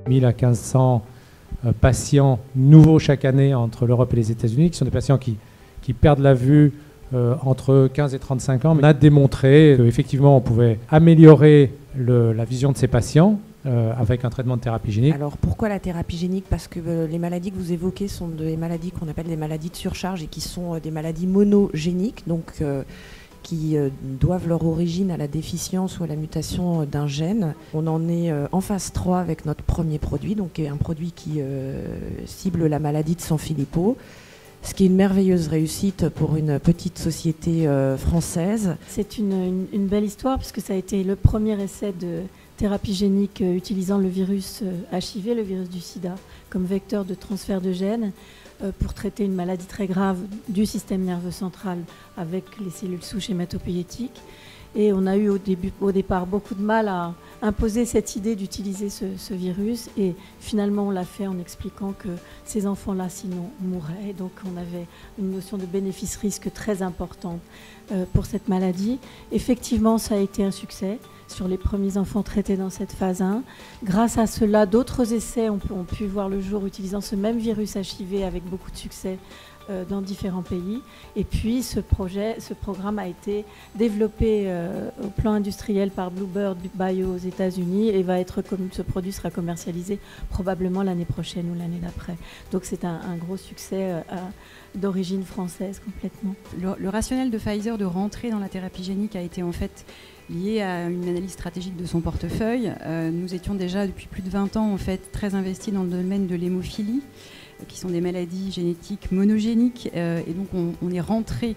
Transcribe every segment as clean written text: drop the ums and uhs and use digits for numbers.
1000 à 1500 patients nouveaux chaque année entre l'Europe et les États-Unis, qui sont des patients qui perdent la vue entre 15 et 35 ans. On a démontré qu'effectivement, on pouvait améliorer la vision de ces patients avec un traitement de thérapie génique. Alors pourquoi la thérapie génique? Parce que les maladies que vous évoquez sont des maladies qu'on appelle des maladies de surcharge et qui sont des maladies monogéniques, donc qui doivent leur origine à la déficience ou à la mutation d'un gène. On en est en phase 3 avec notre premier produit, donc un produit qui cible la maladie de Sanfilippo, ce qui est une merveilleuse réussite pour une petite société française. C'est une belle histoire puisque ça a été le premier essai de thérapie génique utilisant le virus HIV, le virus du sida, comme vecteur de transfert de gènes pour traiter une maladie très grave du système nerveux central avec les cellules souches hématopoïétiques. Et on a eu au départ beaucoup de mal à imposer cette idée d'utiliser ce virus. Et finalement, on l'a fait en expliquant que ces enfants-là, sinon, mourraient. Et donc, on avait une notion de bénéfice-risque très importante pour cette maladie. Effectivement, ça a été un succès sur les premiers enfants traités dans cette phase 1. Grâce à cela, d'autres essais ont pu voir le jour utilisant ce même virus HIV avec beaucoup de succès dans différents pays. Et puis ce programme a été développé au plan industriel par Bluebird Bio aux États-Unis et ce produit sera commercialisé probablement l'année prochaine ou l'année d'après. Donc c'est un gros succès d'origine française complètement. Le rationnel de Pfizer de rentrer dans la thérapie génique a été en fait lié à une analyse stratégique de son portefeuille. Nous étions déjà depuis plus de 20 ans en fait très investis dans le domaine de l'hémophilie, qui sont des maladies génétiques monogéniques, et donc on est rentré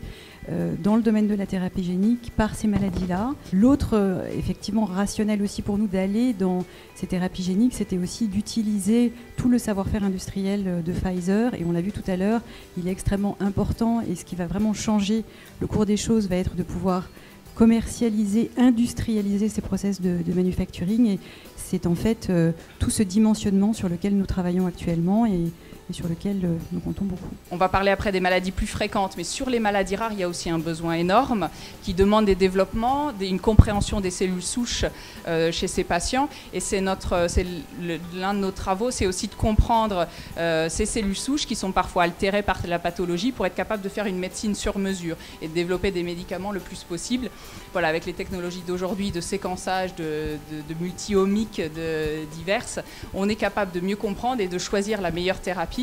dans le domaine de la thérapie génique par ces maladies-là. L'autre, effectivement, rationnel aussi pour nous d'aller dans ces thérapies géniques, c'était aussi d'utiliser tout le savoir-faire industriel de Pfizer, et on l'a vu tout à l'heure, il est extrêmement important, et ce qui va vraiment changer le cours des choses va être de pouvoir commercialiser, industrialiser ces process de manufacturing, et c'est en fait tout ce dimensionnement sur lequel nous travaillons actuellement et sur lequel nous comptons beaucoup. On va parler après des maladies plus fréquentes, mais sur les maladies rares, il y a aussi un besoin énorme qui demande des développements, une compréhension des cellules souches chez ces patients. Et c'est l'un de nos travaux, c'est aussi de comprendre ces cellules souches qui sont parfois altérées par la pathologie pour être capable de faire une médecine sur mesure et de développer des médicaments le plus possible. Voilà, avec les technologies d'aujourd'hui de séquençage, de multi-omiques diverses, on est capable de mieux comprendre et de choisir la meilleure thérapie.